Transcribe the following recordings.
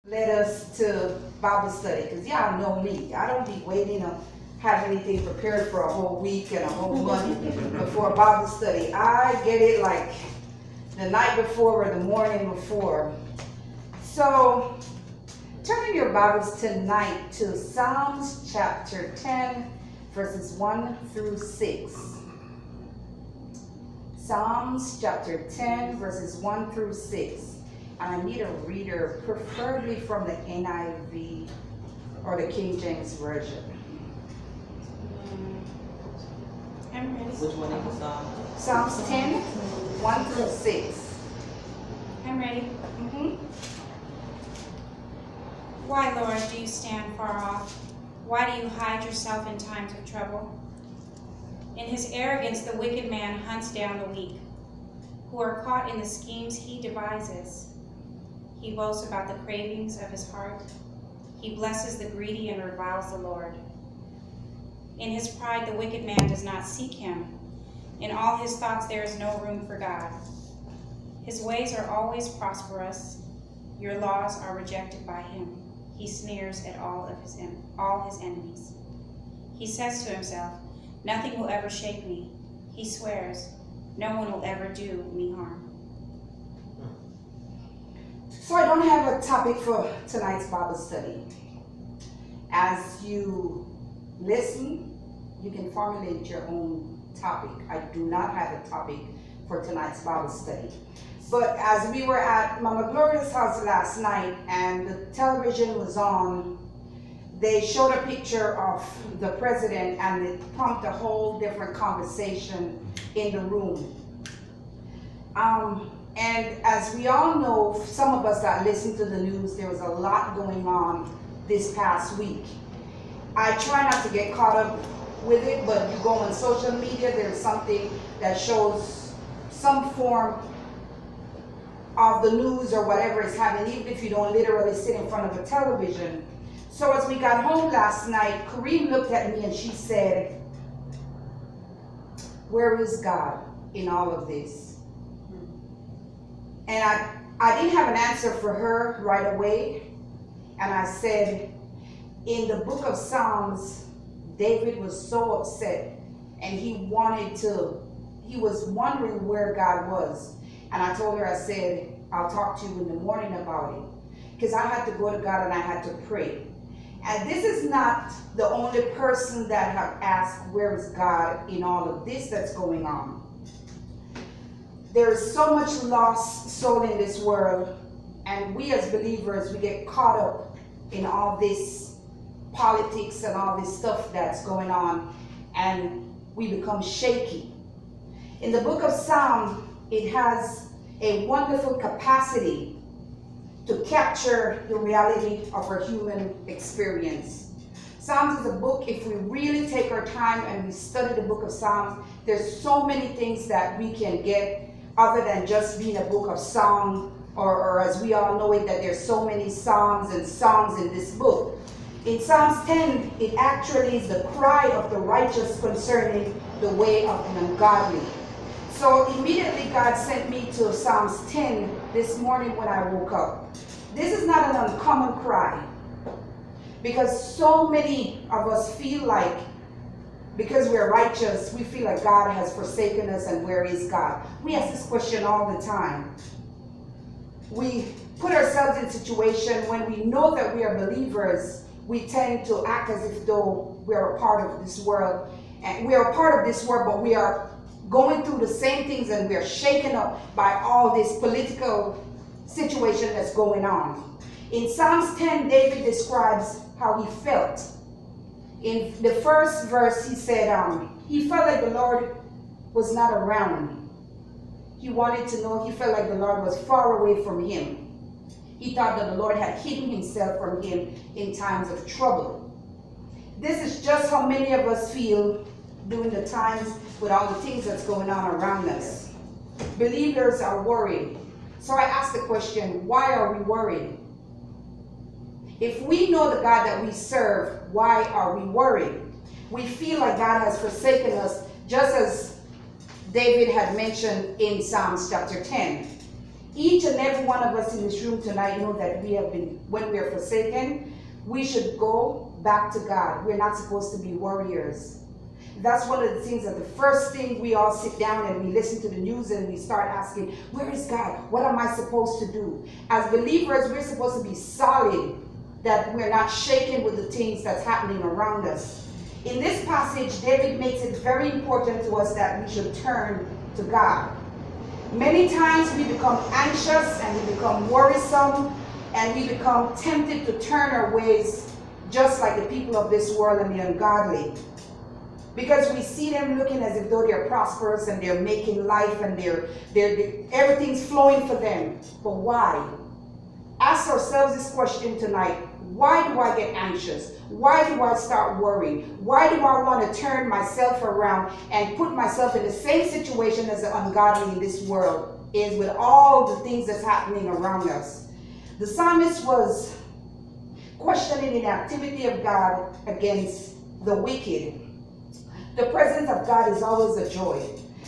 led us to Bible study, because y'all know me. I don't be waiting to have anything prepared for a whole week and a whole month before Bible study. I get it like the night before or the morning before. So turn in your Bibles tonight to Psalms chapter 10, verses 1 through 6. Psalms chapter 10, verses 1 through 6. And I need a reader, preferably from the NIV or the King James Version. I'm ready. Which one is the Psalm? Psalms 10, 1 through 6. I'm ready. Mm-hmm. Why, Lord, do you stand far off? Why do you hide yourself in times of trouble? In his arrogance, the wicked man hunts down the weak, who are caught in the schemes he devises. He boasts about the cravings of his heart. He blesses the greedy and reviles the Lord. In his pride, the wicked man does not seek him. In all his thoughts, there is no room for God. His ways are always prosperous. Your laws are rejected by him. He sneers at all his enemies. He says to himself, nothing will ever shake me. He swears, no one will ever do me harm. So I don't have a topic for tonight's Bible study. As you listen, you can formulate your own topic. I do not have a topic for tonight's Bible study. But as we were at Mama Gloria's house last night and the television was on, they showed a picture of the president and it prompted a whole different conversation in the room. And as we all know, some of us that listen to the news, there was a lot going on this past week. I try not to get caught up with it, but you go on social media, there's something that shows some form of the news or whatever is happening, even if you don't literally sit in front of a television. So as we got home last night, Kareem looked at me and she said, where is God in all of this? And I didn't have an answer for her right away. And I said, in the book of Psalms, David was so upset and he was wondering where God was. And I told her, I said, I'll talk to you in the morning about it. Because I had to go to God and I had to pray. And this is not the only person that have asked, where is God in all of this that's going on? There is so much lost soul in this world, and we as believers, we get caught up in all this politics and all this stuff that's going on, and we become shaky. In the book of Psalms, it has a wonderful capacity to capture the reality of our human experience. Psalms is a book, if we really take our time and we study the book of Psalms, there's so many things that we can get other than just being a book of song, or as we all know it, that there's so many psalms and songs in this book. In Psalms 10, it actually is the cry of the righteous concerning the way of the ungodly. So immediately God sent me to Psalms 10 this morning when I woke up. This is not an uncommon cry, because so many of us feel like, because we're righteous, we feel like God has forsaken us, and where is God? We ask this question all the time. We put ourselves in situations when we know that we are believers, we tend to act as if though we are a part of this world. And we are a part of this world, but we are going through the same things and we are shaken up by all this political situation that's going on. In Psalms 10, David describes how he felt. In the first verse, he said, he felt like the Lord was not around. He wanted to know, he felt like the Lord was far away from him. He thought that the Lord had hidden himself from him in times of trouble. This is just how many of us feel during the times with all the things that's going on around us. Believers are worried. So I ask the question, why are we worried? If we know the God that we serve, why are we worried? We feel like God has forsaken us, just as David had mentioned in Psalms chapter 10. Each and every one of us in this room tonight know that when we are forsaken, we should go back to God. We're not supposed to be warriors. That's one of the things that the first thing we all sit down and we listen to the news and we start asking, where is God? What am I supposed to do? As believers, we're supposed to be solid, that we're not shaken with the things that's happening around us. In this passage, David makes it very important to us that we should turn to God. Many times we become anxious and we become worrisome and we become tempted to turn our ways just like the people of this world and the ungodly. Because we see them looking as if though they're prosperous and they're making life and everything's flowing for them. But why? Ask ourselves this question tonight. Why do I get anxious? Why do I start worrying? Why do I want to turn myself around and put myself in the same situation as the ungodly in this world is with all the things that's happening around us? The psalmist was questioning the activity of God against the wicked. The presence of God is always a joy.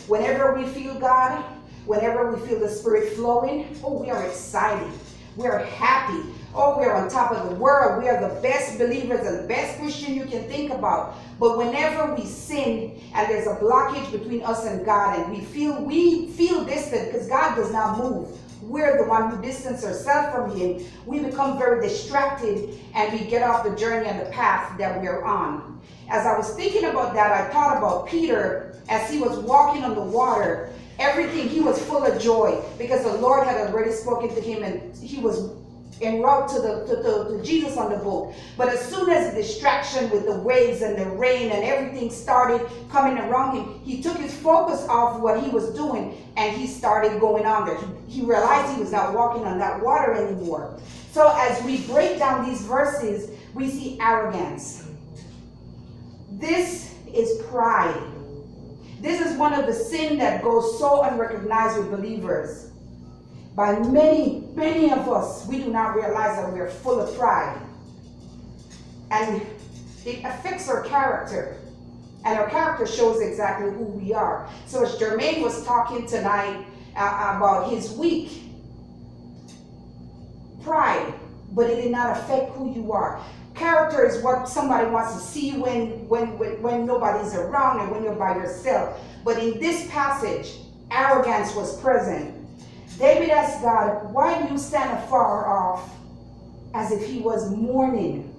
Whenever we feel God, whenever we feel the Spirit flowing, oh, we are excited. We are happy. Oh, we are on top of the world. We are the best believers and the best Christian you can think about. But whenever we sin and there's a blockage between us and God and we feel distant because God does not move, we're the one who distance ourselves from Him, we become very distracted and we get off the journey and the path that we're on. As I was thinking about that, I thought about Peter as he was walking on the water. Everything, he was full of joy because the Lord had already spoken to him and he was en route to Jesus on the boat. But as soon as the distraction with the waves and the rain and everything started coming around him, he took his focus off what he was doing and he started going on there. He realized he was not walking on that water anymore. So as we break down these verses, we see arrogance. This is pride. This is one of the sins that goes so unrecognized with believers. By many of us, we do not realize that we are full of pride. And it affects our character. And our character shows exactly who we are. So as Jermaine was talking tonight about his week, pride, but it did not affect who you are. Character is what somebody wants to see when nobody's around and when you're by yourself. But in this passage, arrogance was present. David asked God, why do you stand afar off as if he was mourning?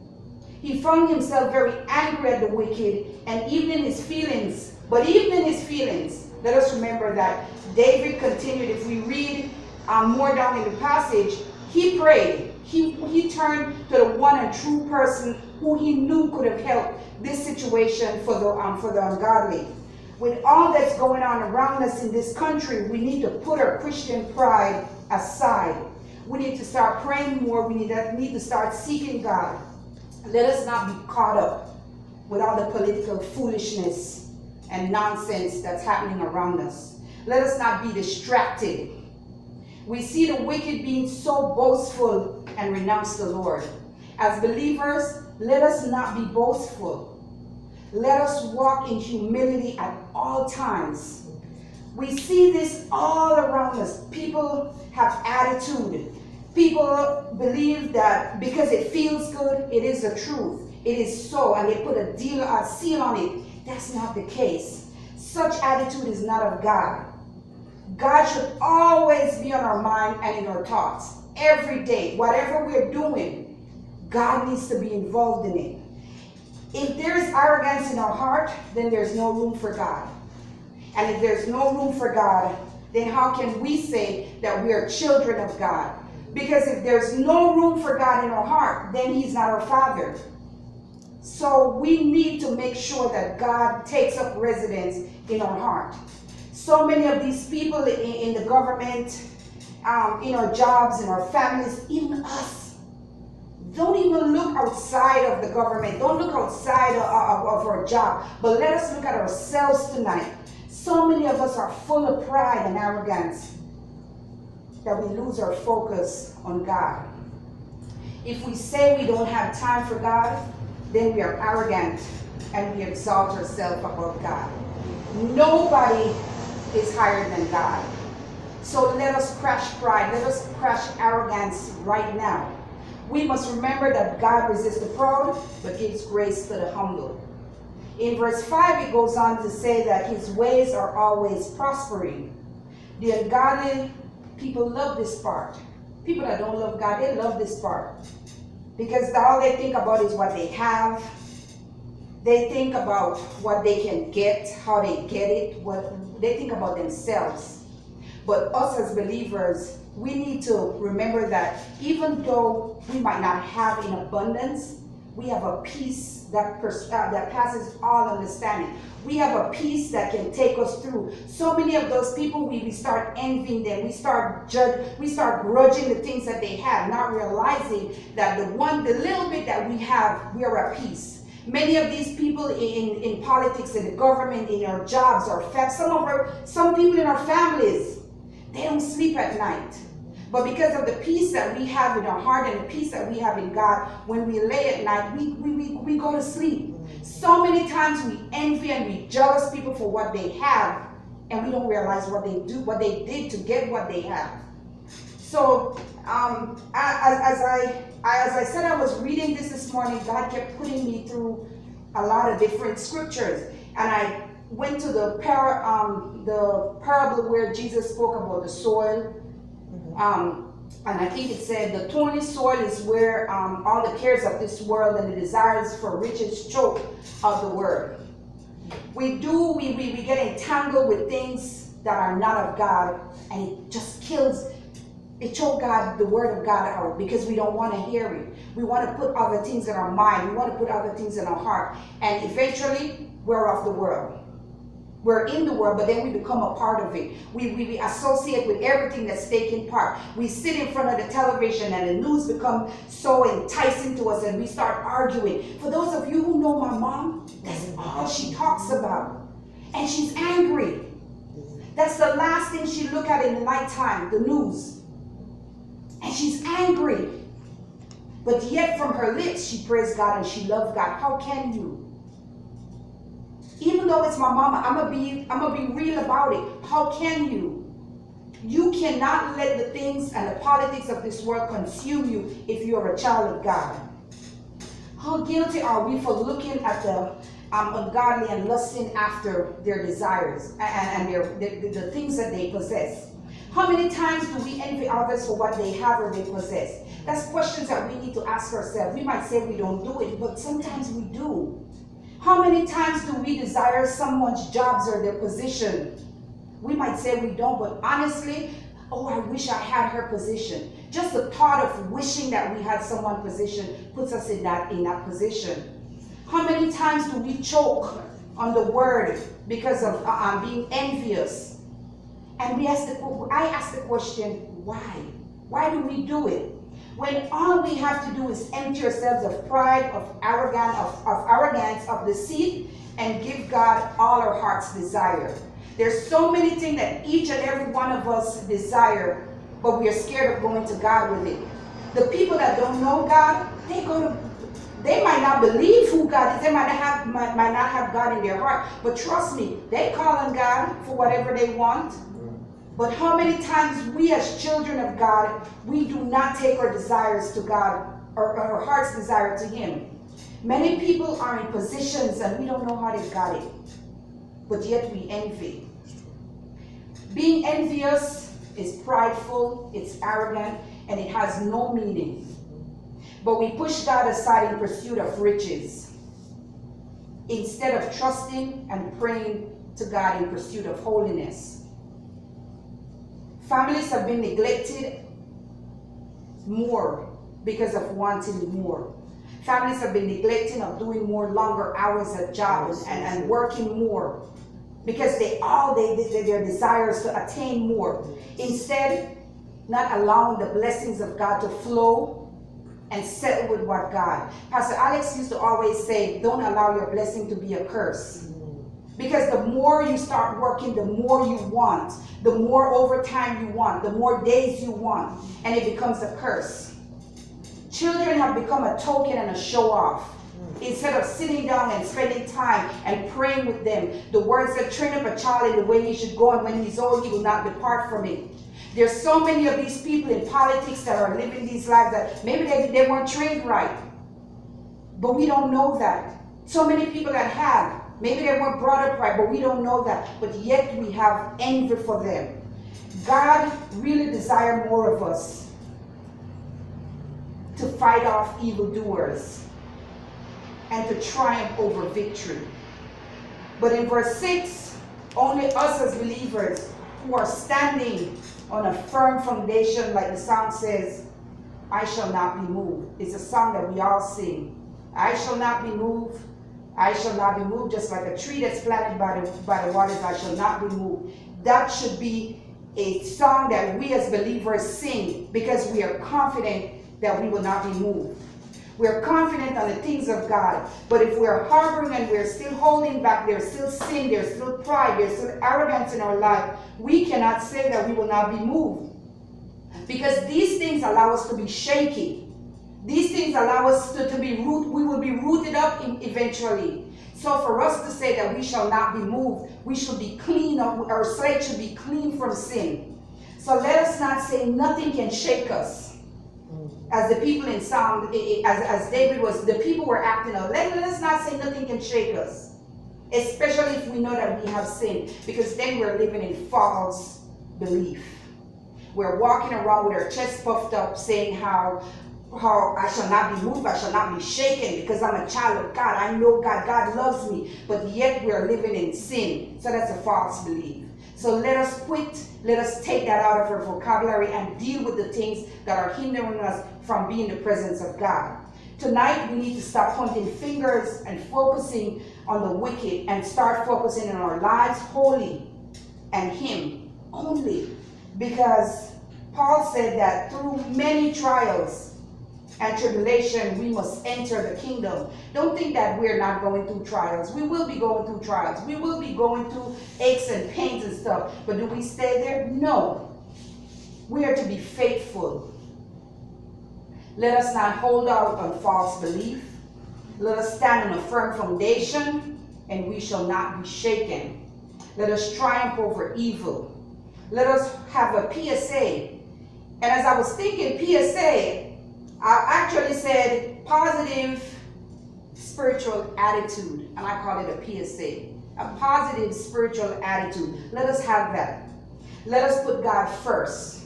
He found himself very angry at the wicked and even in his feelings. But even in his feelings, let us remember that David continued. If we read more down in the passage, he prayed. He turned to the one and true person who he knew could have helped this situation for the ungodly. With all that's going on around us in this country, we need to put our Christian pride aside. We need to start praying more. We need to start seeking God. Let us not be caught up with all the political foolishness and nonsense that's happening around us. Let us not be distracted. We see the wicked being so boastful and renounce the Lord. As believers, let us not be boastful. Let us walk in humility at all times. We see this all around us. People have attitude. People believe that because it feels good, it is the truth. It is so, and they put a seal on it. That's not the case. Such attitude is not of God. God should always be on our mind and in our thoughts. Every day, whatever we're doing, God needs to be involved in it. If there is arrogance in our heart, then there's no room for God. And if there's no room for God, then how can we say that we are children of God? Because if there's no room for God in our heart, then He's not our Father. So we need to make sure that God takes up residence in our heart. So many of these people in the government, in our jobs, in our families, even us, don't even look outside of the government. Don't look outside of our job. But let us look at ourselves tonight. So many of us are full of pride and arrogance that we lose our focus on God. If we say we don't have time for God, then we are arrogant and we exalt ourselves above God. Nobody is higher than God. So let us crush pride. Let us crush arrogance right now. We must remember that God resists the proud, but gives grace to the humble. In verse 5, it goes on to say that his ways are always prospering. The ungodly people love this part. People that don't love God, they love this part. Because all they think about is what they have. They think about what they can get, how they get it. They think about themselves. But us as believers, we need to remember that even though we might not have in abundance, we have a peace that passes all understanding. We have a peace that can take us through. So many of those people, we start envying them. We start grudging the things that they have, not realizing that the little bit that we have, we are at peace. Many of these people in politics, in the government, in our jobs, some people in our families, they don't sleep at night. But because of the peace that we have in our heart and the peace that we have in God, when we lay at night, we go to sleep. So many times we envy and we jealous people for what they have, and we don't realize what they did to get what they have. So as I said, I was reading this morning. God kept putting me through a lot of different scriptures, and I went to the parable where Jesus spoke about the soil. And I think it said the thorny soil is where all the cares of this world and the desires for riches choke of the word. We get entangled with things that are not of God, and it just choke God, the word of God out, because we don't want to hear it. We want to put other things in our mind. We want to put other things in our heart. And eventually, we're off the world. We're in the world, but then we become a part of it. We associate with everything that's taking part. We sit in front of the television and the news becomes so enticing to us, and we start arguing. For those of you who know my mom, that's all she talks about. And she's angry. That's the last thing she look at in the nighttime, the news. And she's angry. But yet from her lips, she praised God and she loved God. How can you? Even though it's my mama, I'm gonna be real about it. How can you? You cannot let the things and the politics of this world consume you if you're a child of God. How guilty are we for looking at the ungodly and lusting after their desires and the things that they possess? How many times do we envy others for what they have or they possess? That's questions that we need to ask ourselves. We might say we don't do it, but sometimes we do. How many times do we desire someone's jobs or their position? We might say we don't, but honestly, oh, I wish I had her position. Just the thought of wishing that we had someone's position puts us in that position. How many times do we choke on the word because of being envious? And I ask the question, why? Why do we do it? When all we have to do is empty ourselves of pride, of arrogance, of deceit, and give God all our heart's desire. There's so many things that each and every one of us desire, but we are scared of going to God with it. The people that don't know God, they might not believe who God is. They might not have God in their heart. But trust me, they call on God for whatever they want. But how many times we as children of God, we do not take our desires to God, or our heart's desire to Him. Many people are in positions and we don't know how they got it. But yet we envy. Being envious is prideful, it's arrogant, and it has no meaning. But we push God aside in pursuit of riches, instead of trusting and praying to God in pursuit of holiness. Families have been neglected more because of wanting more. Families have been neglecting of doing more longer hours at jobs and working more because their desires to attain more. Instead, not allowing the blessings of God to flow and settle with what God. Pastor Alex used to always say, don't allow your blessing to be a curse. Because the more you start working, the more you want. The more overtime you want. The more days you want. And it becomes a curse. Children have become a token and a show off. Instead of sitting down and spending time and praying with them. The word said, train up a child in the way he should go, and when he's old, he will not depart from it. There's so many of these people in politics that are living these lives that maybe they weren't trained right. But we don't know that. So many people that have, maybe they weren't brought up right, but we don't know that. But yet we have envy for them. God really desires more of us to fight off evildoers and to triumph over victory. But in verse 6, only us as believers who are standing on a firm foundation, like the song says, I shall not be moved. It's a song that we all sing. I shall not be moved. I shall not be moved. Just like a tree that's planted by the waters, I shall not be moved. That should be a song that we as believers sing because we are confident that we will not be moved. We're confident on the things of God. But if we're harboring and we're still holding back, there's still sin, there's still pride, there's still arrogance in our life, we cannot say that we will not be moved. Because these things allow us to be shaky. These things allow us to be rooted. We will be rooted up eventually. So for us to say that we shall not be moved, we should be clean, our slate should be clean from sin. So let us not say nothing can shake us. As the people in Psalm, as David was, the people were acting out. Let us not say nothing can shake us. Especially if we know that we have sinned. Because then we're living in false belief. We're walking around with our chest puffed up saying how I shall not be moved, I shall not be shaken because I'm a child of God. I know God, God loves me. But yet we're living in sin. So that's a false belief. So let us quit, let us take that out of our vocabulary and deal with the things that are hindering us from being in the presence of God. Tonight we need to stop pointing fingers and focusing on the wicked and start focusing on our lives wholly and Him only. Because Paul said that through many trials and tribulation, we must enter the kingdom. Don't think that we're not going through trials. We will be going through trials. We will be going through aches and pains and stuff. But do we stay there? No. We are to be faithful. Let us not hold out on false belief. Let us stand on a firm foundation, and we shall not be shaken. Let us triumph over evil. Let us have a PSA. And as I was thinking PSA, I actually said positive spiritual attitude, and I call it a PSA. A positive spiritual attitude. Let us have that. Let us put God first.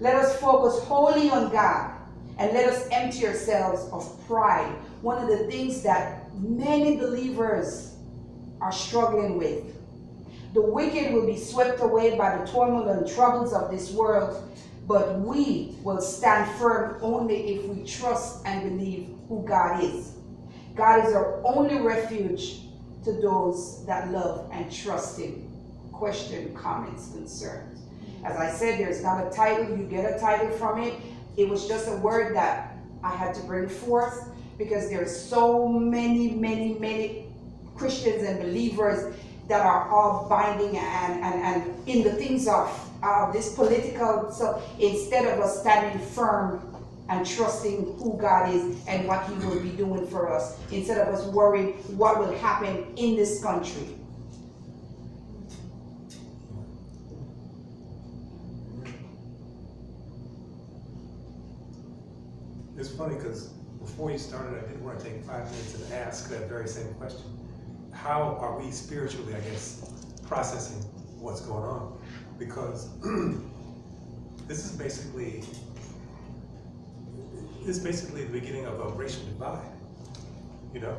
Let us focus wholly on God, and let us empty ourselves of pride. One of the things that many believers are struggling with. The wicked will be swept away by the turmoil and troubles of this world, but we will stand firm only if we trust and believe who God is. God is our only refuge to those that love and trust Him. Question, comments, concerns. As I said, there's not a title. You get a title from it. It was just a word that I had to bring forth because there's so many Christians and believers that are all binding and in the things of this political. So instead of us standing firm and trusting who God is and what He will be doing for us, instead of us worrying what will happen in this country. It's funny because before you started, I did want to take 5 minutes and ask that very same question. How are we spiritually, I guess, processing what's going on? Because this is basically the beginning of a racial divide, you know?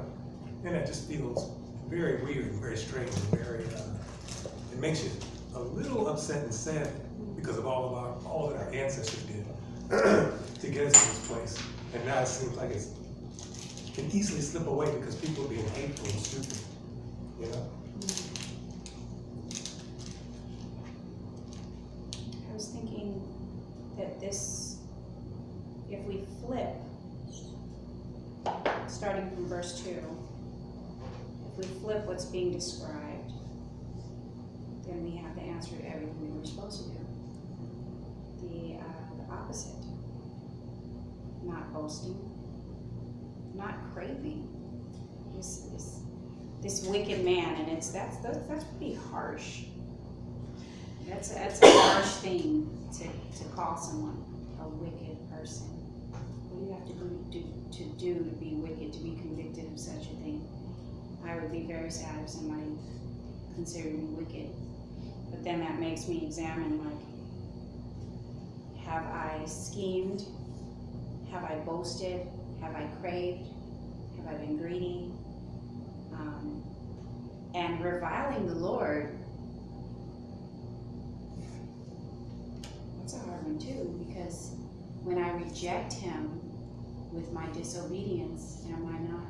And it just feels very weird and very strange and very, it makes you a little upset and sad because of all that our ancestors did to get us to this place. And now it seems like it can easily slip away because people are being hateful and stupid, you know? I was thinking that this, if we flip, starting from verse 2, if we flip what's being described, then we have the answer to everything we were supposed to do. The opposite. Not boasting, not craving. This wicked man, and that's pretty harsh. That's a harsh thing to call someone a wicked person. What do you have to do to be wicked, to be convicted of such a thing? I would be very sad if somebody considered me wicked. But then that makes me examine, like, have I schemed? Have I boasted? Have I craved? Have I been greedy? And reviling the Lord, that's a hard one too, because when I reject Him with my disobedience, am I not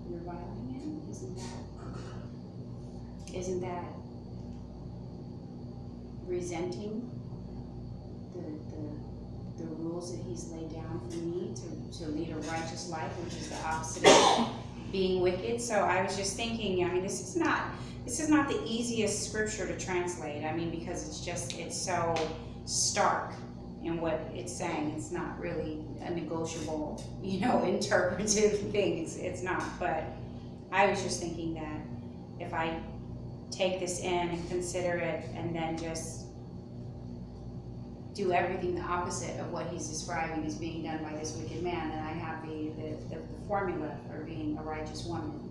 reviling Him? Isn't that resenting the rules that He's laid down for me to lead a righteous life, which is the opposite of being wicked? So I was just thinking, I mean, this is not the easiest scripture to translate. I mean, because it's so stark in what it's saying. It's not really a negotiable, interpretive thing. It's not. But I was just thinking that if I take this in and consider it and then just do everything the opposite of what he's describing as being done by this wicked man, then I have the formula for being a righteous woman.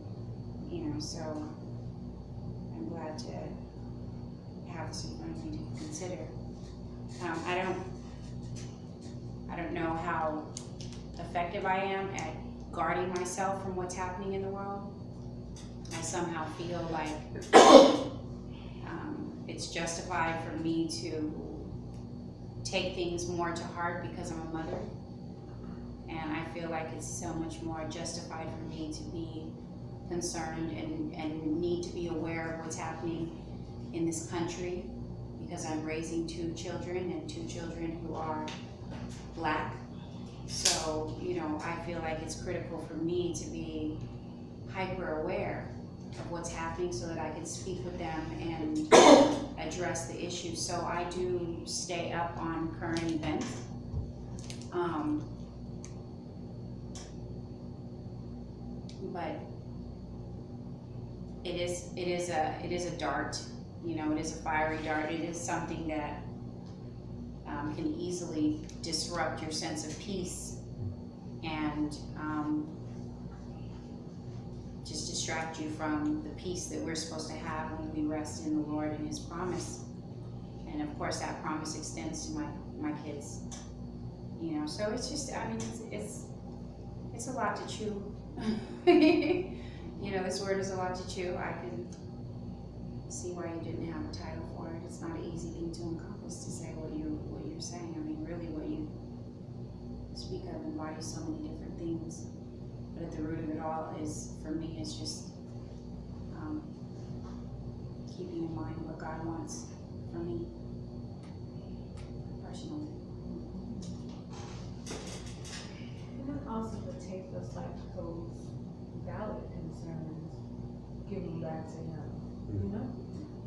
So I'm glad to have this in front of me to consider. I don't know how effective I am at guarding myself from what's happening in the world. I somehow feel like it's justified for me to take things more to heart because I'm a mother. And I feel like it's so much more justified for me to be concerned and need to be aware of what's happening in this country, because I'm raising 2 children and 2 children who are Black. So, I feel like it's critical for me to be hyper aware of what's happening so that I can speak with them and address the issues. So I do stay up on current events. But it is a dart, it is a fiery dart. It is something that can easily disrupt your sense of peace and just distract you from the peace that we're supposed to have when we rest in the Lord and His promise. And of course that promise extends to my kids. So it's just, it's a lot to chew. This word is a lot to chew. I can see why you didn't have a title for it. It's not an easy thing to encompass, to say what you're saying. Really what you speak of embodies so many different things. But at the root of it all is, for me, is just keeping in mind what God wants for me personally. And then also to take those valid concerns, give them back to Him,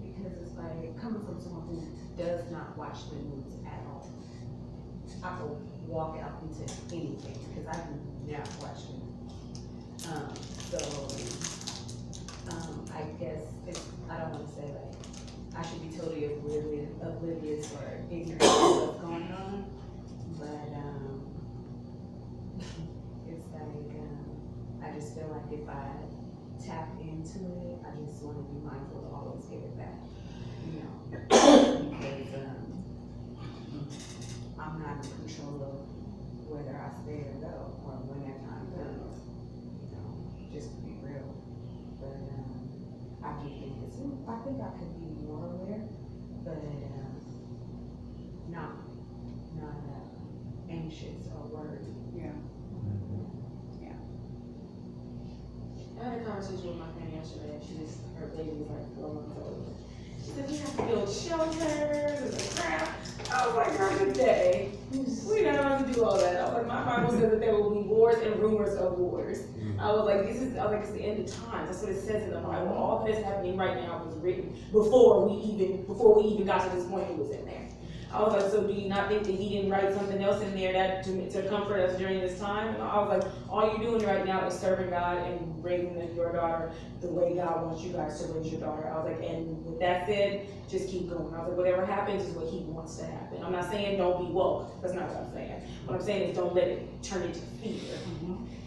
because it's like coming from someone who does not watch the news at all. I will walk out into anything because I do not watch the news. I guess I don't want to say like I should be totally oblivious or ignorant of what's going on, but it's like I just feel like if I tap into it, I just want to be mindful to always give it back, because I'm not in control of whether I stay or go or when that time comes. Just to be real, but I do think I think I could be more aware, but not anxious or worried. Yeah. I had a conversation with my friend yesterday. Her baby was like 4 months old. She said we have to build shelters and the crap. I was like, girl, good day. We're not going to do all that. I was like, my Bible says that there will be wars and rumors of wars. I was like, it's the end of times. That's what it says in the Bible. All that is happening right now was written before we even got to this point. It was in there. I was like, so do you not think that he didn't write something else in there that to comfort us during this time? And I was like, all you're doing right now is serving God and raising your daughter the way God wants you guys to raise your daughter. I was like, and with that said, just keep going. I was like, whatever happens is what he wants to happen. I'm not saying don't be woke. That's not what I'm saying. What I'm saying is don't let it turn into fear.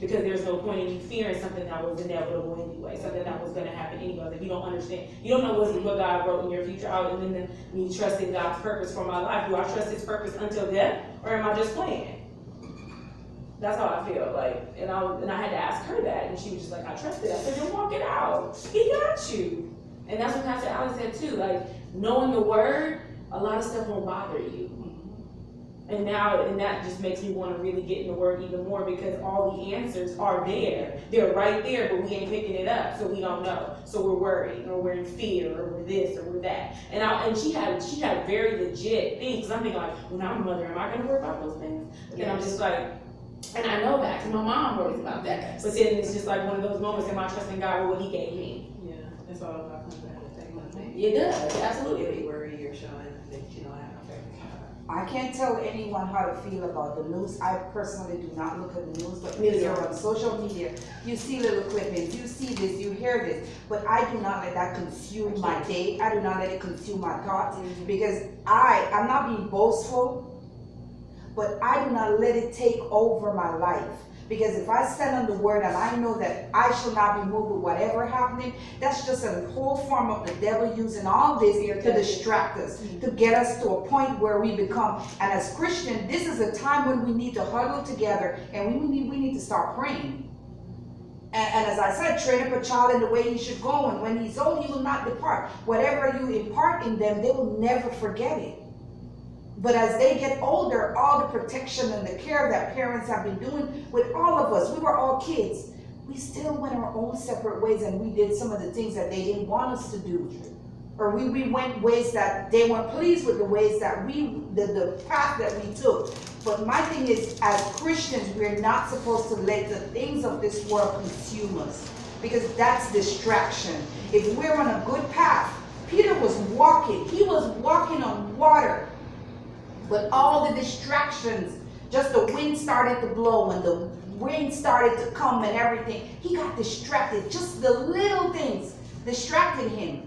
Because there's no point in you fearing something that was inevitable anyway, something that was going to happen anyway. If you don't understand, you don't know what God wrote in your future. And then me trusting God's purpose for my life. Do I trust his purpose until death, or am I just playing? That's how I feel. Like, and I had to ask her that, and she was just like, I trust it. I said, then walk it out. He got you. And that's what Pastor Alex said too. Like, knowing the word, a lot of stuff won't bother you. And that just makes me want to really get in the word even more, because all the answers are there. They're right there, but we ain't picking it up, so we don't know. So we're worried, or we're in fear, or we're this, or we're that. And she had very legit things. Cause I'm thinking like, when I'm a mother, am I going to worry about those things? But then I'm just like, and I know that, because my mom worries about that. But then it's just like one of those moments, am I trusting God with what he gave me? Yeah, that's all about thing. It does, absolutely. If you worry, you're showing that you don't have no faith in God. I can't tell anyone how to feel about the news. I personally do not look at the news, but Me because neither. you're on social media, you see little clippings, you see this, you hear this, but I do not let that consume my day. I do not let it consume my thoughts, because I'm not being boastful, but I do not let it take over my life. Because if I stand on the word and I know that I shall not be moved with whatever happening, that's just a whole form of the devil using all this to distract us, to get us to a point where we become. And as Christians, this is a time when we need to huddle together, and we need to start praying. And as I said, train up a child in the way he should go, and when he's old, he will not depart. Whatever you impart in them, they will never forget it. But as they get older, all the protection and the care that parents have been doing with all of us, we were all kids. We still went our own separate ways, and we did some of the things that they didn't want us to do. Or we went ways that they weren't pleased with, the ways that the path that we took. But my thing is, as Christians, we're not supposed to let the things of this world consume us, because that's distraction. If we're on a good path, Peter was walking. He was walking on water. But all the distractions, just the wind started to blow and the wind started to come and everything, he got distracted. Just the little things distracted him.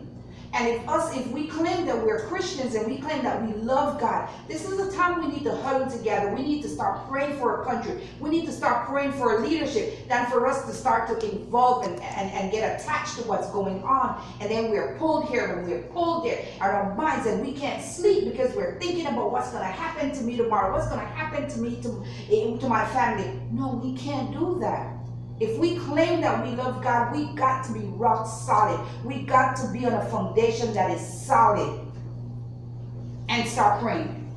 And if we claim that we're Christians and we claim that we love God, this is the time we need to huddle together. We need to start praying for our country. We need to start praying for our leadership, than for us to start to involve and get attached to what's going on. And then we're pulled here and we're pulled there in our minds, and we can't sleep because we're thinking about what's going to happen to me tomorrow, what's going to happen to me, to my family. No, we can't do that. If we claim that we love God, we got to be rock solid. We got to be on a foundation that is solid and start praying.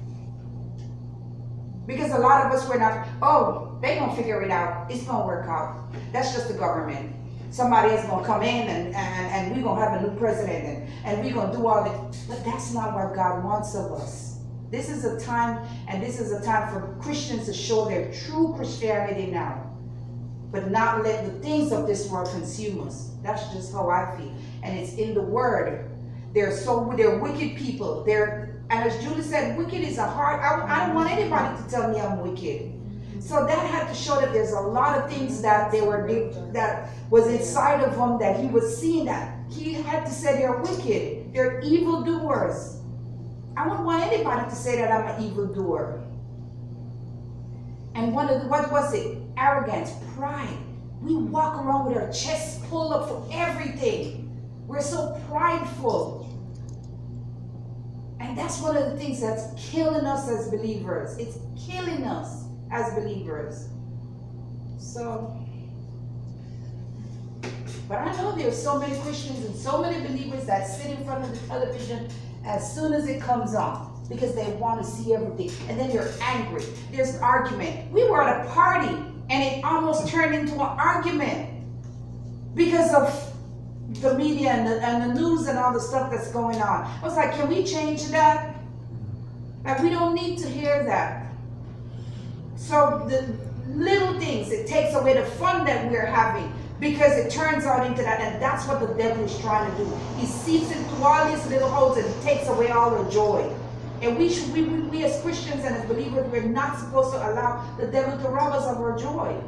Because a lot of us, we're not, oh, they're going to figure it out. It's going to work out. That's just the government. Somebody else is going to come in and we're going to have a new president and we're going to do all this. But that's not what God wants of us. This is a time, and this is a time for Christians to show their true Christianity now. But not let the things of this world consume us. That's just how I feel. And it's in the word. They're wicked people. And as Julie said, wicked is a hard, I don't want anybody to tell me I'm wicked. So that had to show that there's a lot of things that that was inside of them, that he was seeing, that he had to say they're wicked. They're evildoers. I wouldn't want anybody to say that I'm an evildoer. And what was it? Arrogance, pride. We walk around with our chests pulled up for everything. We're so prideful. And that's one of the things that's killing us as believers. It's killing us as believers. So, but I know there's so many Christians and so many believers that sit in front of the television as soon as it comes on, because they want to see everything. And then they're angry. There's an argument. We were at a party and it almost turned into an argument because of the media and the news and all the stuff that's going on. I was like, can we change that? Like, we don't need to hear that. So the little things, it takes away the fun that we're having, because it turns out into that, and that's what the devil is trying to do. He seeps into all these little holes and he takes away all the joy. And we as Christians and as believers, we're not supposed to allow the devil to rob us of our joy.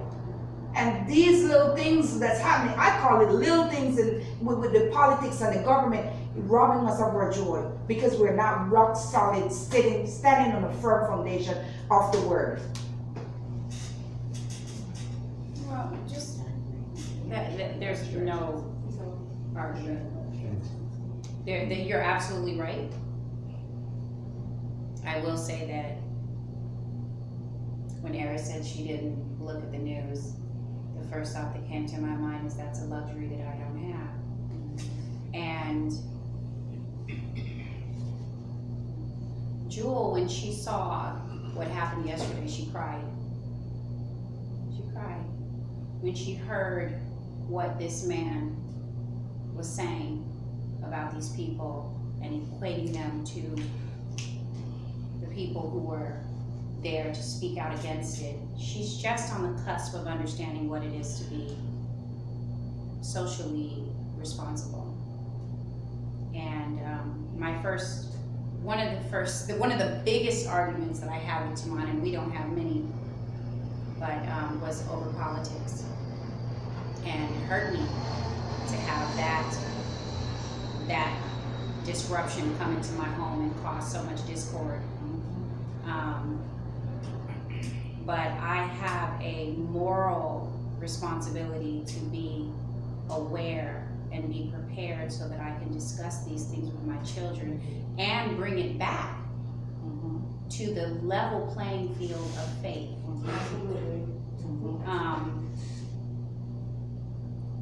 And these little things that's happening, I call it little things with the politics and the government, robbing us of our joy because we're not rock solid, standing on a firm foundation of the word. Well, just there's no argument. You're absolutely right. I will say that when Erin said she didn't look at the news, the first thought that came to my mind is that's a luxury that I don't have. And Jewel, when she saw what happened yesterday, she cried. She cried. When she heard what this man was saying about these people and equating them to the people who were there to speak out against it, she's just on the cusp of understanding what it is to be socially responsible. And one of the biggest arguments that I had with Tamana, and we don't have many, but was over politics. And it hurt me to have that disruption come into my home and cause so much discord. But I have a moral responsibility to be aware and be prepared so that I can discuss these things with my children and bring it back to the level playing field of faith.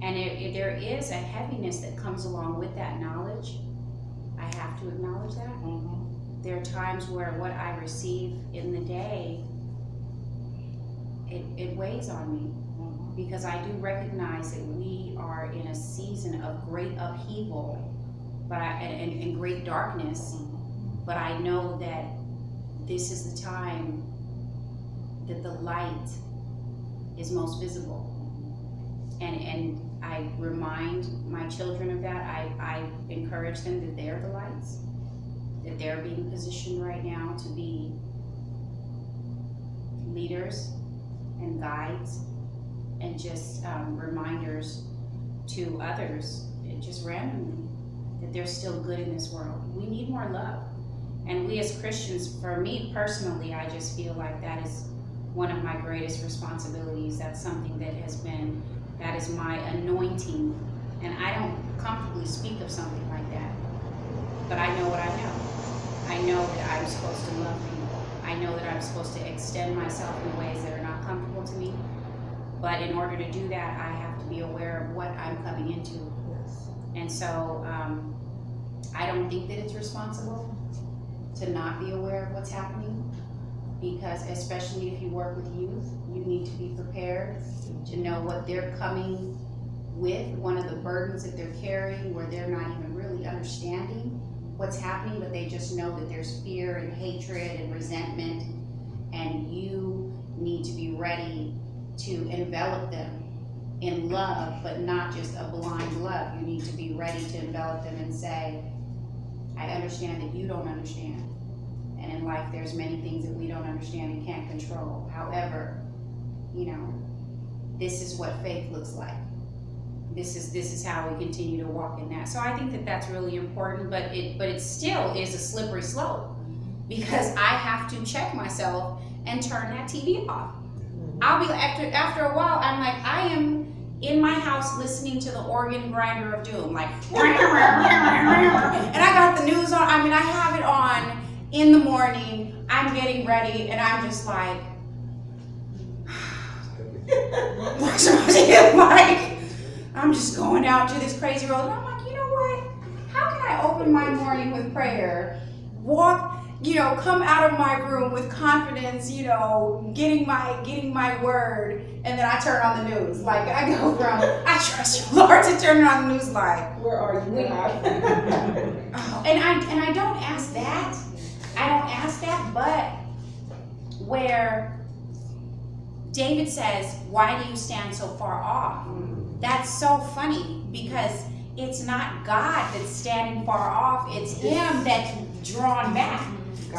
And there is a heaviness that comes along with that knowledge. I have to acknowledge that. There are times where what I receive in the day, it weighs on me, because I do recognize that we are in a season of great upheaval, and great darkness. But I know that this is the time that the light is most visible. And I remind my children of that. I encourage them that they're the lights, that they're being positioned right now to be leaders and guides and just reminders to others, just randomly, that there's still good in this world. We need more love. And we as Christians, for me personally, I just feel like that is one of my greatest responsibilities. That's something that is my anointing. And I don't comfortably speak of something like that. But I know what I know. I know that I'm supposed to love people. I know that I'm supposed to extend myself in ways that are not comfortable to me. But in order to do that, I have to be aware of what I'm coming into. Yes. And so I don't think that it's responsible to not be aware of what's happening, because especially if you work with youth, you need to be prepared to know what they're coming with, one of the burdens that they're carrying, where they're not even really understanding what's happening, but they just know that there's fear and hatred and resentment, and you need to be ready to envelop them in love, but not just a blind love. You need to be ready to envelop them and say, I understand that you don't understand. And in life, there's many things that we don't understand and can't control. However, this is what faith looks like. This is how we continue to walk in that. So I think that that's really important, but it still is a slippery slope, because I have to check myself and turn that TV off. I'll be after a while, I'm like, I am in my house listening to the organ grinder of doom, like, and I got the news on. I mean, I have it on in the morning. I'm getting ready, and I'm just like, I'm just going out to this crazy road, and I'm like, you know what? How can I open my morning with prayer, walk, come out of my room with confidence, getting my word, and then I turn on the news. Like, I go from, I trust you, Lord, to turning on the news like, Where are you now? and I don't ask that. I don't ask that, but where David says, why do you stand so far off? That's so funny, because it's not God that's standing far off, it's him that's drawn back.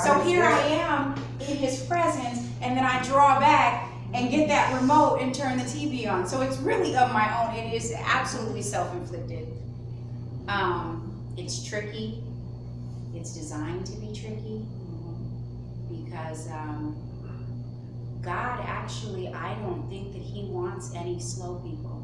So here I am in his presence, and then I draw back and get that remote and turn the TV on. So it's really of my own. It is absolutely self-inflicted. It's tricky. It's designed to be tricky because God actually, I don't think that he wants any slow people.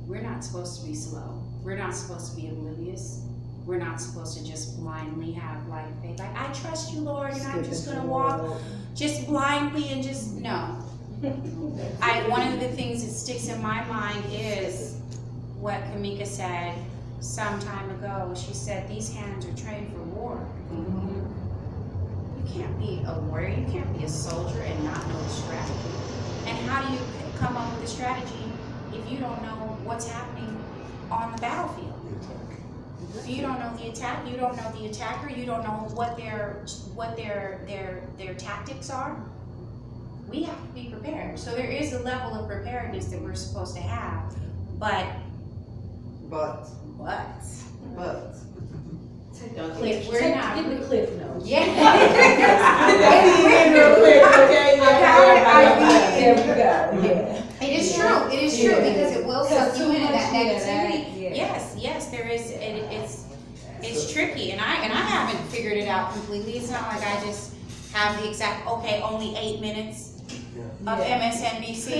We're not supposed to be slow. We're not supposed to be oblivious. We're not supposed to just blindly have blind faith. Like, I trust you, Lord, and I'm just going to walk just blindly and just, no. One of the things that sticks in my mind is what Kamika said some time ago. She said, these hands are trained for war. You can't be a warrior, you can't be a soldier and not know the strategy. And how do you come up with a strategy if you don't know what's happening on the battlefield? If you don't know the attack, you don't know the attacker, you don't know what their tactics are. We have to be prepared. So there is a level of preparedness that we're supposed to have, but Cliff, we're not. Give the Cliff notes. Yeah. It is true. It is true because it will suck you into that negativity. Yes, there is. It's tricky, and I haven't figured it out completely. It's not like I just have the exact only 8 minutes of MSNBC,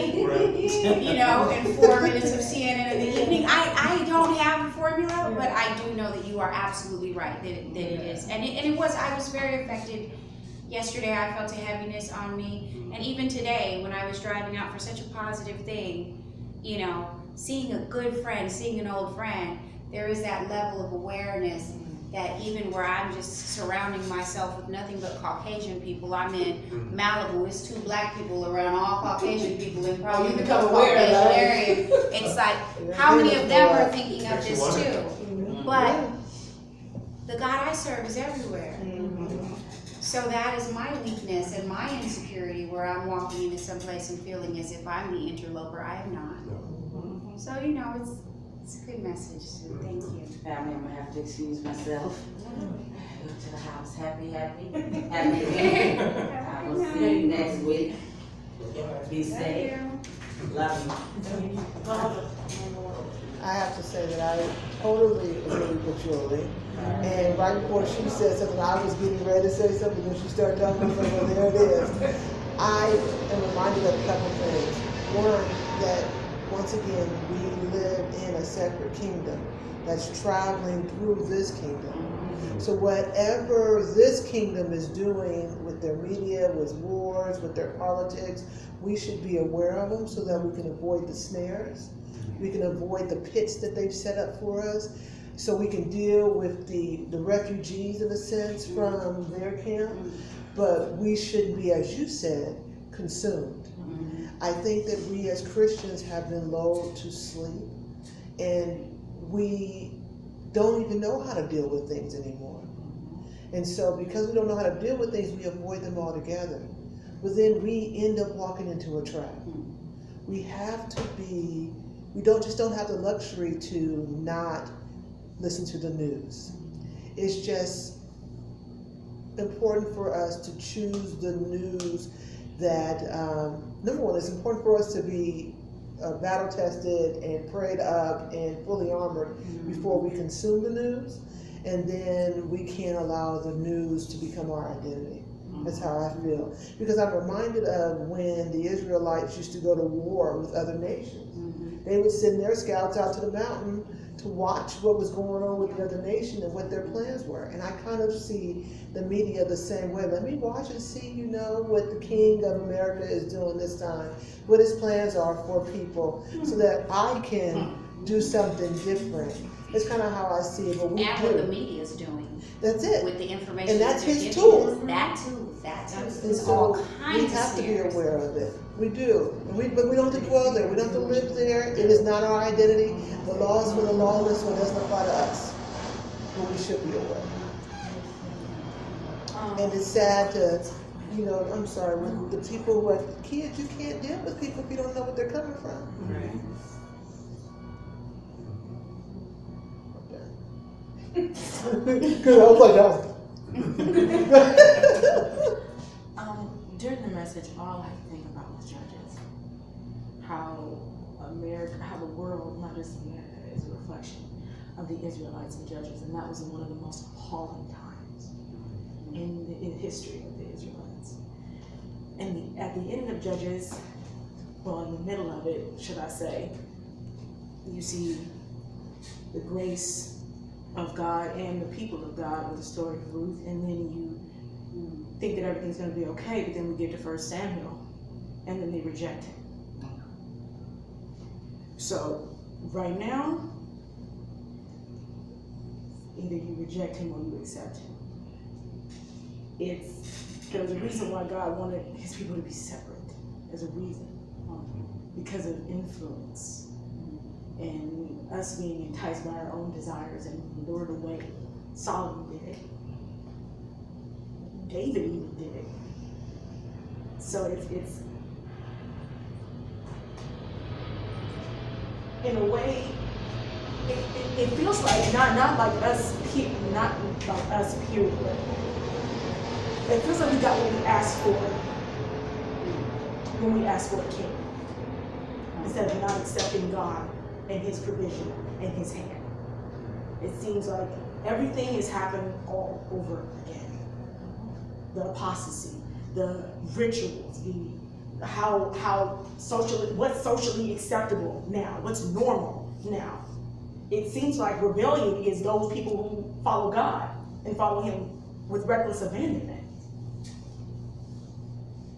and 4 minutes of CNN in the evening. I don't have a formula, but I do know that you are absolutely right that it is, and it was. I was very affected yesterday. I felt a heaviness on me, and even today when I was driving out for such a positive thing, seeing a good friend, seeing an old friend, there is that level of awareness that even where I'm just surrounding myself with nothing but Caucasian people, I'm in Malibu, it's 2 black people around all Caucasian people in probably the Caucasian area. It's like, how many of them are thinking of this too? But the God I serve is everywhere. So that is my weakness and my insecurity where I'm walking into some place and feeling as if I'm the interloper. I am not. So, it's a good message, Sue. Thank you. Family, I'm gonna have to excuse myself. Go to the house, happy. I will see you next week. Be safe. Love you. I have to say that I totally agree with Julie. And right before she said something, I was getting ready to say something, and she started talking, I was like, well, there it is. I am reminded of a couple of things. One, that once again, we live in a separate kingdom that's traveling through this kingdom. So whatever this kingdom is doing with their media, with wars, with their politics, we should be aware of them so that we can avoid the snares. We can avoid the pits that they've set up for us, so we can deal with the refugees, in a sense, from their camp. But we shouldn't be, as you said, consumed. I think that we as Christians have been lulled to sleep, and we don't even know how to deal with things anymore. And so because we don't know how to deal with things, we avoid them altogether. But then we end up walking into a trap. We have to be, we don't have the luxury to not listen to the news. It's just important for us to choose the news that, number one, it's important for us to be battle tested and prayed up and fully armored before we consume the news, and then we can't allow the news to become our identity. That's how I feel. Because I'm reminded of when the Israelites used to go to war with other nations. They would send their scouts out to the mountain to watch what was going on with the other nation and what their plans were. And I kind of see the media the same way. Let me watch and see, what the King of America is doing this time, what his plans are for people, so that I can do something different. That's kind of how I see it. But what the media is doing. That's it. With the information. And that's his tool. That too. And so we have to be aware of it. We do. But we don't have to dwell there. We don't have to live there. It is not our identity. The law is for the lawless, so it doesn't apply to us. But we should be aware. And it's sad to, I'm sorry, when the people who have kids, you can't deal with people if you don't know what they're coming from. Right. Because I was like, that's all I think about with Judges. How America, how the world, not just America, is a reflection of the Israelites and Judges, and that was one of the most appalling times in the history of the Israelites. And at the end of Judges, well, in the middle of it, should I say, you see the grace of God and the people of God with the story of Ruth, and then you think that everything's going to be okay, but then we get to 1 Samuel, and then they reject him. So, right now, either you reject him or you accept him. There's a reason why God wanted his people to be separate. There's a reason. Because of influence. And us being enticed by our own desires and lured away. Solomon did it. David even did it. So it's in a way, it feels like not like us period. It feels like we got what we asked for when we asked for a king, instead of not accepting God and his provision and his hand. It seems like everything is happening all over again. The apostasy, the rituals, what's socially acceptable now, what's normal now. It seems like rebellion is those people who follow God and follow him with reckless abandonment.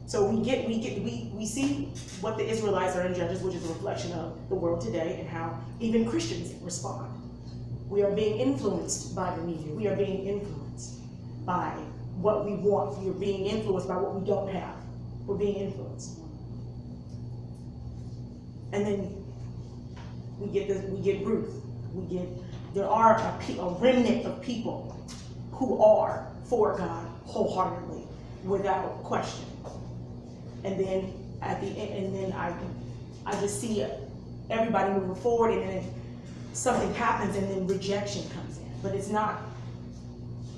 So we see what the Israelites are in Judges, which is a reflection of the world today and how even Christians respond. We are being influenced by the media. We are being influenced by what we want. We are being influenced by what we don't have. We're being influenced. And then we get Ruth. There are a remnant of people who are for God wholeheartedly, without question. And then at the end, and then I just see everybody moving forward, and then something happens, and then rejection comes in. But it's not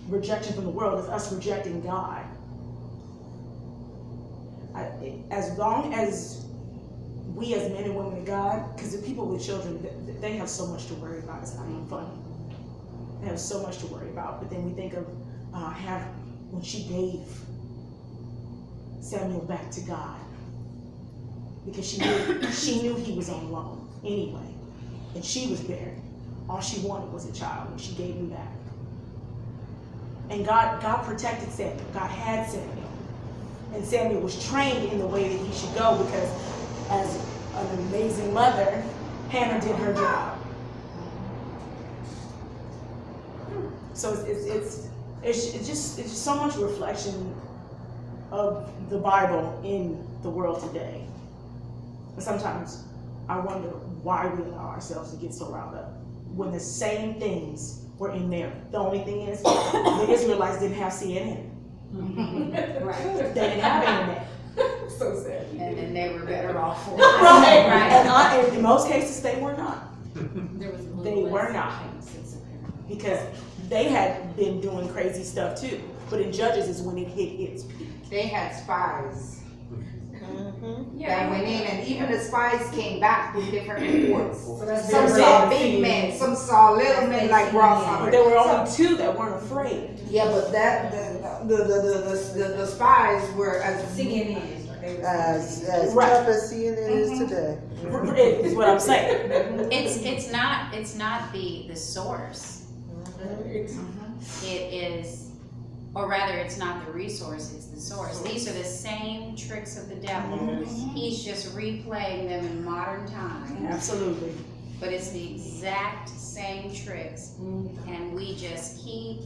rejection from the world; it's us rejecting God. As long as we, as men and women of God, because the people with children, they have so much to worry about. It's not even funny. They have so much to worry about. But then we think of Hannah when she gave Samuel back to God, because she knew he was on loan anyway, and she was barren. All she wanted was a child, and she gave him back. And God protected Samuel. God had Samuel, and Samuel was trained in the way that he should go, because as an amazing mother, Hannah did her job. So it's just so much reflection of the Bible in the world today. And sometimes I wonder why we allow ourselves to get so riled up when the same things were in there. The only thing is, the Israelites didn't have CNN. Right. They didn't have internet. So sad. And then they were better off for it. Right. Right. And in most cases, they were not. They were not. Because they had been doing crazy stuff too. But in Judges is when it hit its peak. They had spies Yeah. that went in, and even the spies came back with different reports. So that's Some very saw sad. big men, some saw little men like But grasshoppers. there were only two that weren't afraid. Yeah, but the spies were as As Right. tough as CNN is today. Is what I'm saying. It's not the source. It is, or rather, it's not the resource, it's the source. These are the same tricks of the devil. He's just replaying them in modern time. Absolutely. But it's the exact same tricks, and we just keep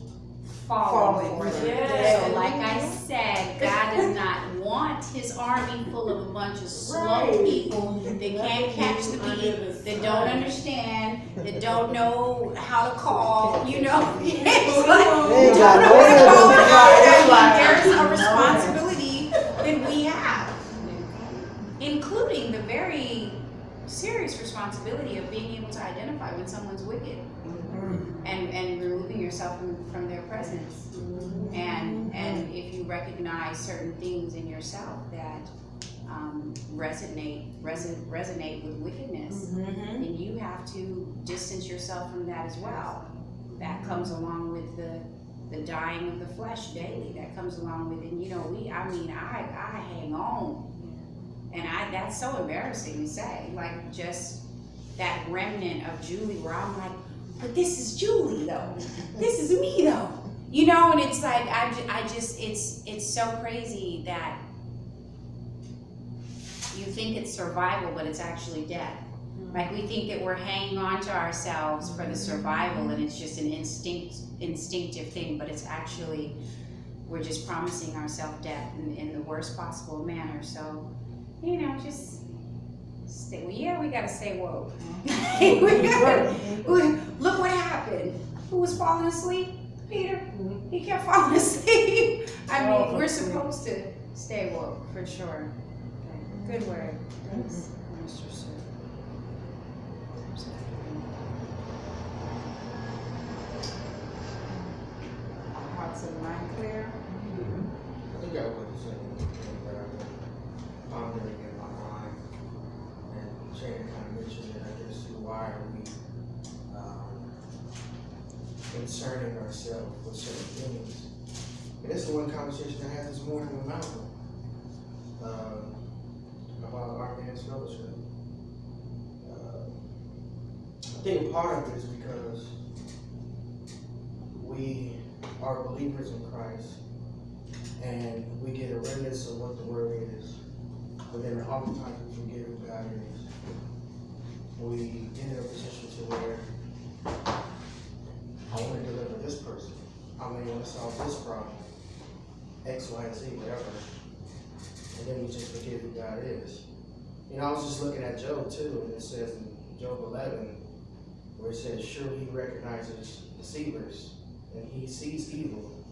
falling for them. Yeah. So like I said, God does not want his army full of a bunch of slow Right. people that can't catch the beat, that don't understand, that don't know how to call, you know. It's like, They ain't got no rhythm. there's a responsibility that we have, including the very serious responsibility of being able to identify when someone's wicked, and removing yourself from their presence. And if you recognize certain things in yourself that resonate with wickedness, then you have to distance yourself from that as well. That comes along with the dying of the flesh daily. That comes along with, and you know, I hang on. And that's so embarrassing to say, like, just that remnant of Julie where I'm like, but this is Julie though. This is me though. You know, and it's like, it's so crazy that you think it's survival, but it's actually death. Like, we think that we're hanging on to ourselves for the survival, and it's just an instinctive thing, but it's actually, we're just promising ourselves death in the worst possible manner. So, you know, just stay, we gotta stay woke. Look what happened. Who was falling asleep? Peter. He kept falling asleep. I mean, we're supposed to stay woke, for sure. Okay. Good word. Thanks, Mr. Sue. Our hearts and mind clear. I think I would say that I've been pondering in my mind, and Shannon kind of mentioned it, I guess, why are we concerning ourselves with certain things? And this is one conversation I had this morning with Malcolm about our man's fellowship. I think part of it is because we are believers in Christ, and we get a remnants of what the word is, but then oftentimes we forget who God is. We get in a position to where I want to deliver this person, I may want to solve this problem, X, Y, and Z, whatever, and then we just forget who God is. You know, I was just looking at Job too, and it says in Job 11, where it says, surely he recognizes deceivers, and he sees evil.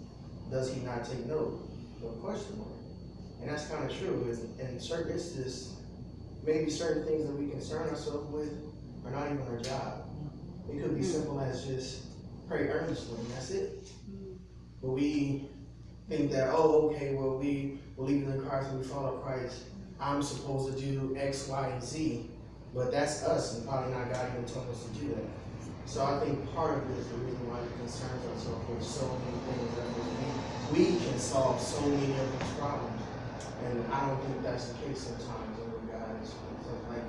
Does he not take note? No question mark. And that's kind of true. In certain instances, maybe certain things that we concern ourselves with are not even our job. It could be simple as just pray earnestly, and that's it. But we think that, oh, okay, well, we believe in Christ and we follow Christ. I'm supposed to do X, Y, and Z. But that's us, and probably not God even told us to do that. So I think part of it is the reason why we concern ourselves with so many things that we can solve so many of these problems. And I don't think that's the case sometimes when God is like,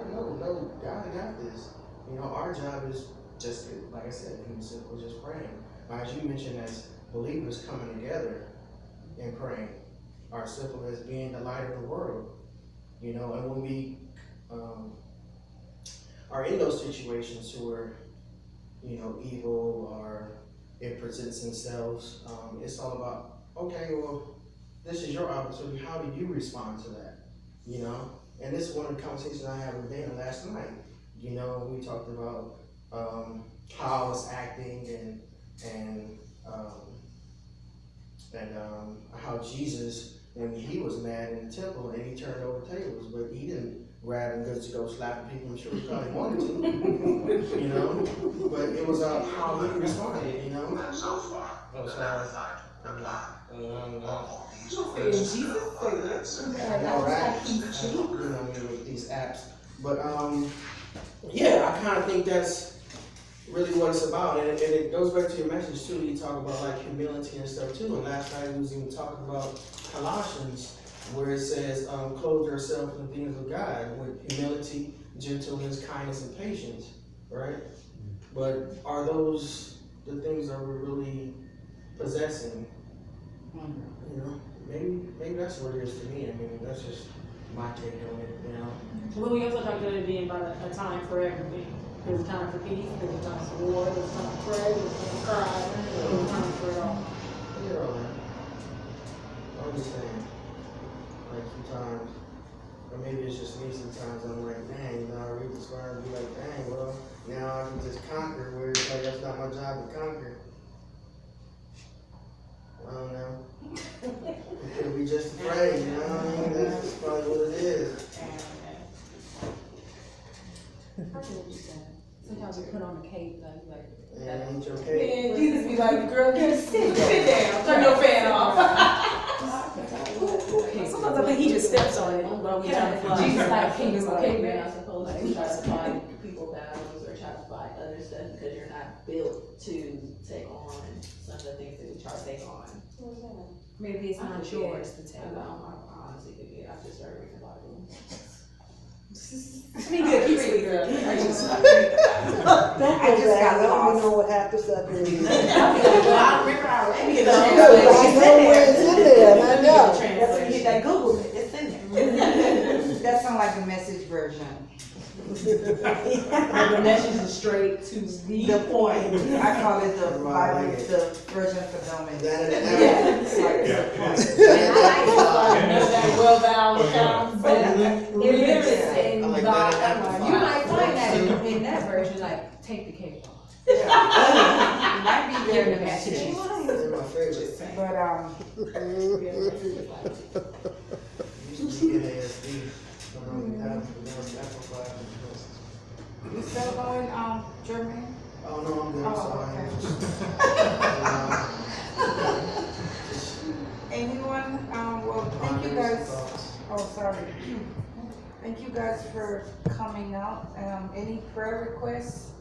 no, God got this. You know, our job is just, like I said, being simple, just praying. As you mentioned, as believers coming together and praying are simple as being the light of the world. You know, and when we are in those situations where, you know, evil or it presents themselves, it's all about, okay, well, this is your opportunity. How do you respond to that? You know, and this is one of the conversations I had with Dana last night. You know, we talked about how I was acting and how Jesus, when he was mad in the temple and he turned over tables, but he didn't grab and just go slapping people. I'm sure he probably wanted to, you know. But it was how he responded, you know. So far, I know, right? You know, with these apps, but yeah, I kind of think that's really what it's about, and it goes back to your message too. You talk about like humility and stuff too. And last night we was even talking about Colossians, where it says, clothe yourself in the things of God with humility, gentleness, kindness, and patience, right? But are those the things that we're really possessing? You know, maybe that's what it is to me. I mean, that's just my take on it, you know. Well, we also talked about it being about a time for everything. There's a time for peace, there's a time for war, there's a time to pray, there's a time to cry, there's a time for it all. You're all right. I'm just saying, like sometimes, or maybe it's just me sometimes, I'm like, dang, you know, I read this word and be like, dang, well, now I can just conquer, where it's like, that's not my job to conquer. I don't know. It could be just afraid, you know what I mean? That's probably what it is. Sometimes we put on the cape, like. And eat your cake. Man, Jesus be like, girl, just sit down, turn your fan off. Sometimes I think he just steps on it while we trying to fly. Jesus like kingdom of caveman, I suppose, like you try to fight people battles or try to fight other stuff because you're not built to take on some of the things that we try to take on. Maybe it's not yours to take. I honestly could get, I just started reading the Bible. Be good, keep reading, girl. I just got lost. I don't know what half the stuff is. I remember already. I know where it's in there, and I know. That's when you hit that Google, it's in there. That sounds like the message version. The message is straight to The point. I call it the Bible, the version for dummies. That and It's like the point. that well-balanced sound, but it is in I like God. that. You might find that in that version, like, take the cape off. It might be there in the message. They're my favorite. But, Usually get ASD. We have amplified. you still going, German? Oh, no, I'm good, I'm Oh, sorry. Anyone, well, thank you guys. Oh, sorry. Thank you guys for coming out. Any prayer requests?